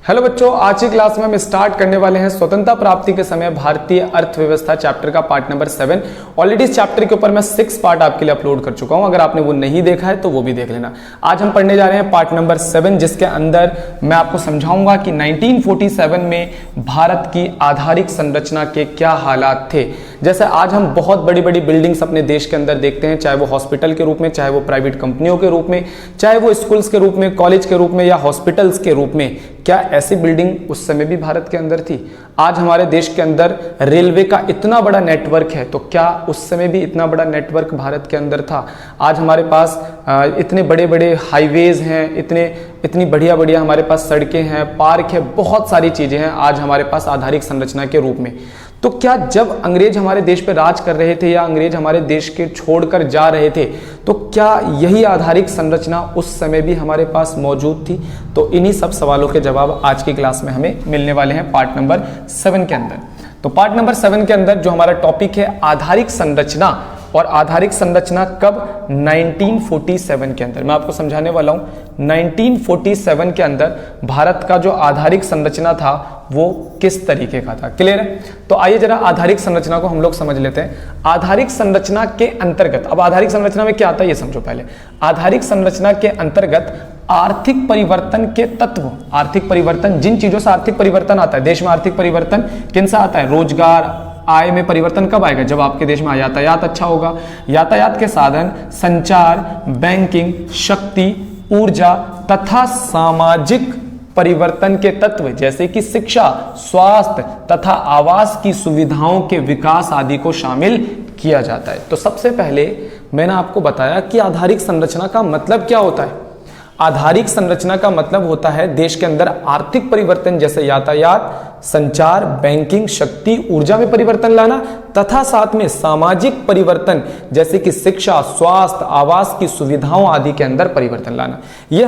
Hello बच्चों, आज की क्लास में हम स्टार्ट करने वाले हैं स्वतंत्रता प्राप्ति के समय भारतीय अर्थव्यवस्था चैप्टर का पार्ट नंबर 7। ऑलरेडी इस चैप्टर के ऊपर मैं 6 पार्ट आपके लिए अपलोड कर चुका हूं। अगर आपने वो नहीं देखा है तो वो भी देख लेना। आज हम पढ़ने जा रहे हैं पार्ट नंबर 7, जिसके अंदर मैं आपको समझाऊंगा कि 1947 में भारत की आधारिक संरचना के क्या हालात थे। जैसे आज हम बहुत बड़ी बड़ी बिल्डिंग्स अपने देश के अंदर देखते हैं, चाहे वो हॉस्पिटल के रूप में, चाहे वो प्राइवेट कंपनियों के रूप में, चाहे वो स्कूल्स के रूप में, कॉलेज के रूप में या हॉस्पिटल्स के रूप में। क्या ऐसी बिल्डिंग उस समय भी भारत के अंदर थी? आज हमारे देश के अंदर रेलवे का इतना बड़ा नेटवर्क है, तो क्या उस समय भी इतना बड़ा नेटवर्क भारत के अंदर था? आज हमारे पास इतने बड़े बड़े हाईवेज हैं, इतनी बढ़िया बढ़िया हमारे पास सड़कें हैं, पार्क है, बहुत सारी चीजें हैं आज हमारे पास आधारिक संरचना के रूप में। तो क्या जब अंग्रेज हमारे देश पर राज कर रहे थे या अंग्रेज हमारे देश के छोड़कर जा रहे थे, तो क्या यही आधारिक संरचना उस समय भी हमारे पास मौजूद थी? तो इन्हीं सब सवालों के जवाब आज की क्लास में हमें मिलने वाले हैं पार्ट नंबर 7 के अंदर। तो पार्ट नंबर 7 के अंदर जो हमारा टॉपिक है आधारिक संरचना, और आधारिक संरचना कब? 1947 के अंदर। मैं आपको समझाने वाला हूं 1947 के अंदर भारत का जो आधारिक संरचना था वो किस तरीके का था। क्लियर है? तो आइए जरा आधारिक संरचना को हम लोग समझ लेते हैं। आधारिक संरचना के अंतर्गत, अब आधारिक संरचना में क्या आता है ये समझो पहले। आधारिक संरचना के अंतर्गत आर्थिक परिवर्तन के तत्व, आर्थिक परिवर्तन, जिन चीजों से आर्थिक परिवर्तन आता है देश में, आर्थिक परिवर्तन किन से आता है? रोजगार, आय में परिवर्तन कब आएगा? जब आपके देश में यातायात अच्छा होगा। यातायात के साधन, संचार, बैंकिंग, शक्ति, ऊर्जा तथा सामाजिक परिवर्तन के तत्व जैसे कि शिक्षा, स्वास्थ्य तथा आवास की सुविधाओं के विकास आदि को शामिल किया जाता है। तो सबसे पहले मैंने आपको बताया कि आधारिक संरचना का मतलब क्या होता है। आधारिक संरचना का मतलब होता है देश के अंदर आर्थिक परिवर्तन जैसे यातायात, संचार, बैंकिंग, शक्ति, ऊर्जा में परिवर्तन लाना तथा साथ में सामाजिक परिवर्तन जैसे कि शिक्षा, स्वास्थ्य, आवास की सुविधाओं आदि के अंदर परिवर्तन लाना। ये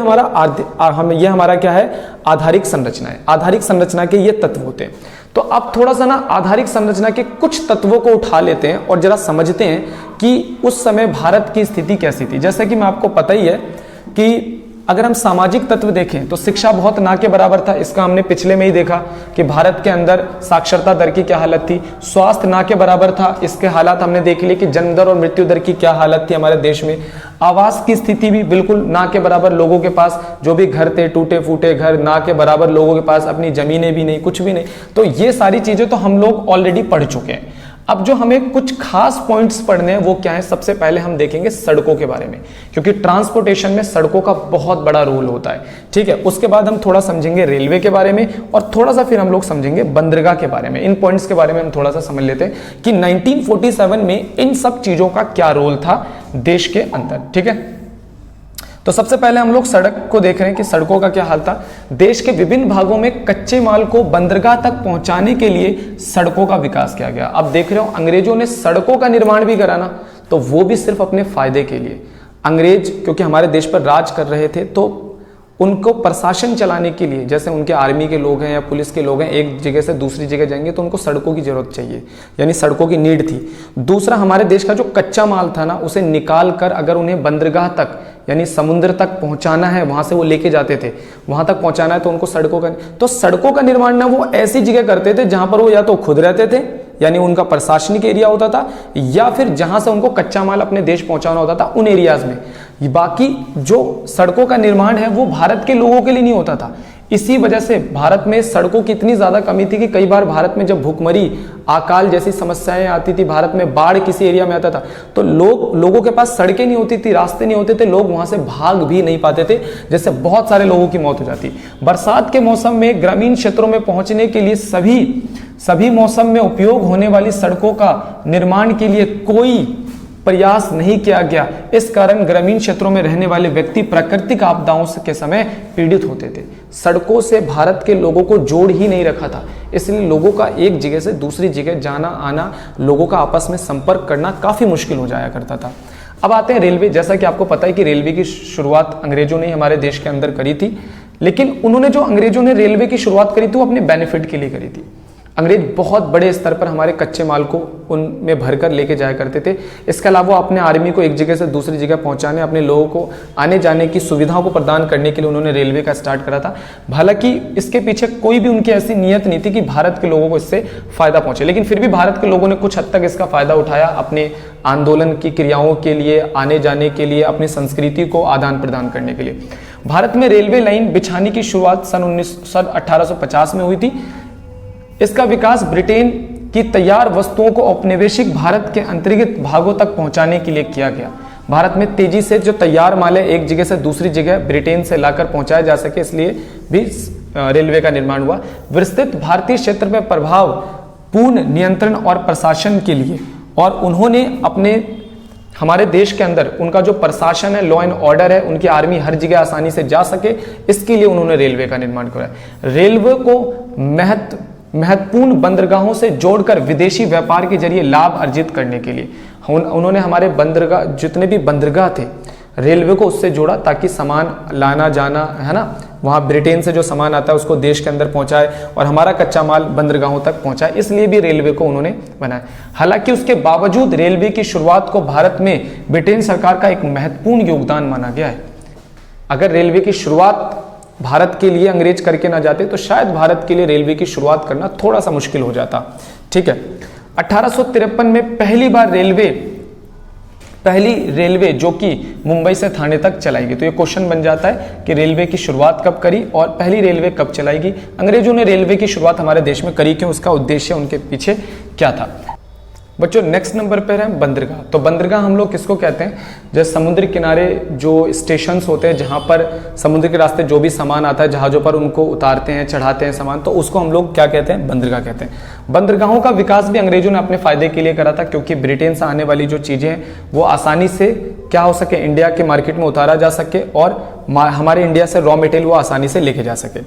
हमारा क्या है? आधारिक संरचना है। आधारिक संरचना के ये तत्व होते हैं। तो अब थोड़ा सा ना आधारिक संरचना के कुछ तत्वों को उठा लेते हैं और जरा समझते हैं कि उस समय भारत की स्थिति कैसी थी। जैसे कि मैं आपको पता ही है कि अगर हम सामाजिक तत्व देखें तो शिक्षा बहुत ना के बराबर था। इसका हमने पिछले में ही देखा कि भारत के अंदर साक्षरता दर की क्या हालत थी। स्वास्थ्य ना के बराबर था, इसके हालात हमने देख लिए कि जन्म दर और मृत्यु दर की क्या हालत थी हमारे देश में। आवास की स्थिति भी बिल्कुल ना के बराबर, लोगों के पास जो भी घर थे, टूटे फूटे घर, ना के बराबर लोगों के पास अपनी जमीनें भी नहीं, कुछ भी नहीं। तो ये सारी चीजें तो हम लोग ऑलरेडी पढ़ चुके हैं। अब जो हमें कुछ खास पॉइंट्स पढ़ने हैं वो क्या है? सबसे पहले हम देखेंगे सड़कों के बारे में, क्योंकि ट्रांसपोर्टेशन में सड़कों का बहुत बड़ा रोल होता है। ठीक है, उसके बाद हम थोड़ा समझेंगे रेलवे के बारे में और थोड़ा सा फिर हम लोग समझेंगे बंदरगाह के बारे में। इन पॉइंट्स के बारे में हम थोड़ा सा समझ लेते हैं कि 1947 में इन सब चीजों का क्या रोल था देश के अंदर। ठीक है, तो सबसे पहले हम लोग सड़क को देख रहे हैं कि सड़कों का क्या हाल था। देश के विभिन्न भागों में कच्चे माल को बंदरगाह तक पहुंचाने के लिए सड़कों का विकास किया गया। अब देख रहे हो अंग्रेजों ने सड़कों का निर्माण भी करा ना, तो वो भी सिर्फ अपने फायदे के लिए। अंग्रेज क्योंकि हमारे देश पर राज कर रहे थे, तो उनको प्रशासन चलाने के लिए, जैसे उनके आर्मी के लोग हैं या पुलिस के लोग हैं, एक जगह से दूसरी जगह जाएंगे तो उनको सड़कों की जरूरत चाहिए, यानी सड़कों की नीड थी। दूसरा, हमारे देश का जो कच्चा माल था ना, उसे निकाल कर अगर उन्हें बंदरगाह तक यानी समुद्र तक पहुंचाना है, वहां से वो लेके जाते थे, वहां तक पहुंचाना है तो उनको सड़कों का निर्माण ना वो ऐसी जगह करते थे जहां पर वो या तो खुद रहते थे, यानी उनका प्रशासनिक एरिया होता था, या फिर जहां से उनको कच्चा माल अपने देश पहुंचाना होता था उन एरियाज में। बाकी जो सड़कों का निर्माण है वो भारत के लोगों के लिए नहीं होता था। इसी वजह से भारत में सड़कों की इतनी ज्यादा कमी थी कि कई बार भारत में जब भूखमरी, अकाल जैसी समस्याएं आती थी, भारत में बाढ़ किसी एरिया में आता था, तो लोगों के पास सड़कें नहीं होती थी, रास्ते नहीं होते थे, लोग वहां से भाग भी नहीं पाते थे, जैसे बहुत सारे लोगों की मौत हो जाती। बरसात के मौसम में ग्रामीण क्षेत्रों में पहुंचने के लिए सभी मौसम में उपयोग होने वाली सड़कों का निर्माण के लिए कोई प्रयास नहीं किया गया। इस कारण ग्रामीण क्षेत्रों में रहने वाले व्यक्ति प्राकृतिक आपदाओं के समय पीड़ित होते थे। सड़कों से भारत के लोगों को जोड़ ही नहीं रखा था, इसलिए लोगों का एक जगह से दूसरी जगह जाना आना, लोगों का आपस में संपर्क करना काफी मुश्किल हो जाया करता था। अब आते हैं रेलवे। जैसा कि आपको पता है कि रेलवे की शुरुआत अंग्रेजों ने हमारे देश के अंदर करी थी, लेकिन उन्होंने जो अंग्रेजों ने रेलवे की शुरुआत करी थी वो अपने बेनिफिट के लिए करी थी। अंग्रेज बहुत बड़े स्तर पर हमारे कच्चे माल को उनमें भरकर लेके जाया करते थे। इसके अलावा वो अपने आर्मी को एक जगह से दूसरी जगह पहुंचाने, अपने लोगों को आने जाने की सुविधाओं को प्रदान करने के लिए उन्होंने रेलवे का स्टार्ट करा था। हालांकि इसके पीछे कोई भी उनकी ऐसी नीयत नहीं थी कि भारत के लोगों को इससे फायदा पहुंचे, लेकिन फिर भी भारत के लोगों ने कुछ हद तक इसका फायदा उठाया अपने आंदोलन की क्रियाओं के लिए, आने जाने के लिए, अपनी संस्कृति को आदान प्रदान करने के लिए। भारत में रेलवे लाइन बिछाने की शुरुआत सन 1850 में हुई थी। इसका विकास ब्रिटेन की तैयार वस्तुओं को औपनिवेशिक भारत के अंतर्गत भागों तक पहुंचाने के लिए किया गया। भारत में तेजी से जो तैयार माल है एक जगह से दूसरी जगह ब्रिटेन से लाकर पहुंचाया जा सके, इसलिए भी रेलवे का निर्माण हुआ। विस्तृत भारतीय क्षेत्र में प्रभाव पूर्ण नियंत्रण और प्रशासन के लिए, और उन्होंने अपने हमारे देश के अंदर उनका जो प्रशासन है, लॉ एंड ऑर्डर है, उनकी आर्मी हर जगह आसानी से जा सके, इसके लिए उन्होंने रेलवे का निर्माण कराया। रेलवे को महत्वपूर्ण बंदरगाहों से जोड़कर विदेशी व्यापार के जरिए लाभ अर्जित करने के लिए उन्होंने हमारे बंदरगाह, जितने भी बंदरगाह थे, रेलवे को उससे जोड़ा ताकि सामान लाना जाना, है ना, वहाँ ब्रिटेन से जो सामान आता है उसको देश के अंदर पहुंचाए और हमारा कच्चा माल बंदरगाहों तक पहुंचाए, इसलिए भी रेलवे को उन्होंने बनाया। हालांकि उसके बावजूद रेलवे की शुरुआत को भारत में ब्रिटेन सरकार का एक महत्वपूर्ण योगदान माना गया है। अगर रेलवे की शुरुआत भारत के लिए अंग्रेज करके ना जाते तो शायद भारत के लिए रेलवे की शुरुआत करना थोड़ा सा मुश्किल हो जाता। ठीक है, 1853 में पहली रेलवे जो कि मुंबई से थाने तक चलाएगी। तो ये क्वेश्चन बन जाता है कि रेलवे की शुरुआत कब करी और पहली रेलवे कब चलाएगी। अंग्रेजों ने रेलवे की शुरुआत हमारे देश में करी क्यों, उसका उद्देश्य उनके पीछे क्या था। बच्चों नेक्स्ट नंबर पर है बंदरगाह। तो बंदरगाह हम लोग किसको कहते हैं, जैसे समुद्र किनारे जो स्टेशंस होते हैं जहां पर समुद्र के रास्ते जो भी सामान आता है जहाजों पर उनको उतारते हैं, चढ़ाते हैं सामान, तो उसको हम लोग क्या कहते हैं, बंदरगाह कहते हैं। बंदरगाहों का विकास भी अंग्रेजों ने अपने फायदे के लिए करा था, क्योंकि ब्रिटेन से आने वाली जो चीजें हैं वो आसानी से क्या हो सके, इंडिया के मार्केट में उतारा जा सके और हमारे इंडिया से रॉ मटेरियल वो आसानी से लेके जा सके।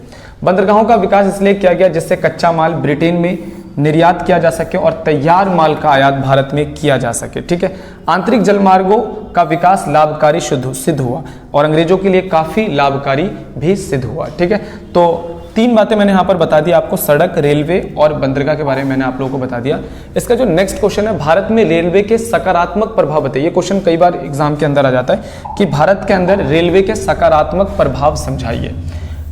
बंदरगाहों का विकास इसलिए किया गया जिससे कच्चा माल ब्रिटेन में निर्यात किया जा सके और तैयार माल का आयात भारत में किया जा सके। ठीक है, आंतरिक जलमार्गों का विकास लाभकारी सिद्ध हुआ और अंग्रेजों के लिए काफी लाभकारी भी सिद्ध हुआ। ठीक है, तो 3 बातें मैंने यहाँ पर बता दी आपको, सड़क, रेलवे और बंदरगाह के बारे में मैंने आप लोगों को बता दिया। इसका जो नेक्स्ट क्वेश्चन है, भारत में रेलवे के सकारात्मक प्रभाव बताइए। ये क्वेश्चन कई बार एग्जाम के अंदर आ जाता है कि भारत के अंदर रेलवे के सकारात्मक प्रभाव समझाइए।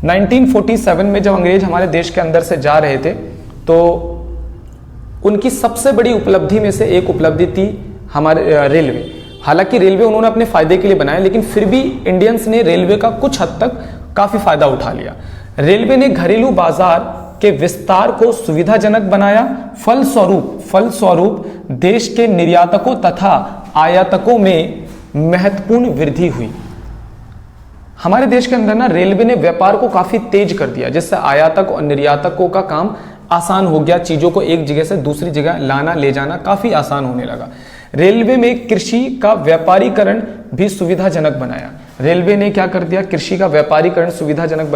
1947 में जब अंग्रेज हमारे देश के अंदर से जा रहे थे तो उनकी सबसे बड़ी उपलब्धि में से एक उपलब्धि थी हमारे रेलवे। हालांकि रेलवे उन्होंने अपने फायदे के लिए बनाया, लेकिन फिर भी इंडियंस ने रेलवे का कुछ हद तक काफी फायदा उठा लिया। रेलवे ने घरेलू बाजार के विस्तार को सुविधाजनक बनाया। फलस्वरूप देश के निर्यातकों तथा आयातकों में महत्वपूर्ण वृद्धि हुई। हमारे देश के अंदर ना रेलवे ने व्यापार को काफी तेज कर दिया, जिससे आयातक और निर्यातकों का काम आसान हो गया। चीजों को एक जगह से दूसरी जगह लाना ले जाना काफी आसान होने लगा। रेलवे में कृषि का व्यापारीकरण भी सुविधाजनक बनाया। रेलवे ने क्या कर दिया, कृषि का व्यापारीकरण सुविधाजनक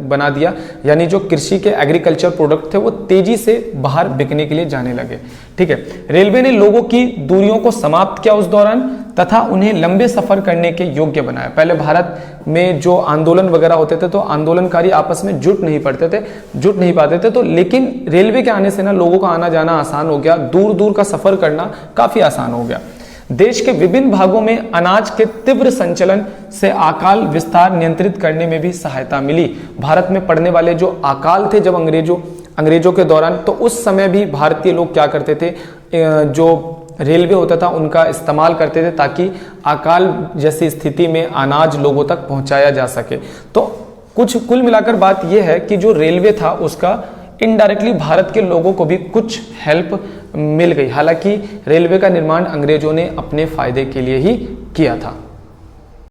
बना दिया, यानी जो कृषि के एग्रीकल्चर प्रोडक्ट थे वो तेजी से बाहर बिकने के लिए जाने लगे। ठीक है, रेलवे ने लोगों की दूरियों को समाप्त किया उस दौरान तथा उन्हें लंबे सफर करने के योग्य बनाया। पहले भारत में जो आंदोलन वगैरह होते थे तो आंदोलनकारी आपस में जुट नहीं पाते थे, तो लेकिन रेलवे के आने से ना लोगों का आना जाना आसान हो गया, दूर दूर का सफर करना काफी आसान हो गया। देश के विभिन्न भागों में अनाज के तीव्र संचलन से अकाल विस्तार नियंत्रित करने में भी सहायता मिली। भारत में पड़ने वाले जो अकाल थे जब अंग्रेजों के दौरान, तो उस समय भी भारतीय लोग क्या करते थे, जो रेलवे होता था उनका इस्तेमाल करते थे ताकि अकाल जैसी स्थिति में अनाज लोगों तक पहुंचाया जा सके। तो कुल मिलाकर बात यह है कि जो रेलवे था उसका इनडायरेक्टली भारत के लोगों को भी कुछ हेल्प मिल गई। हालांकि रेलवे का निर्माण अंग्रेजों ने अपने फायदे के लिए ही किया था।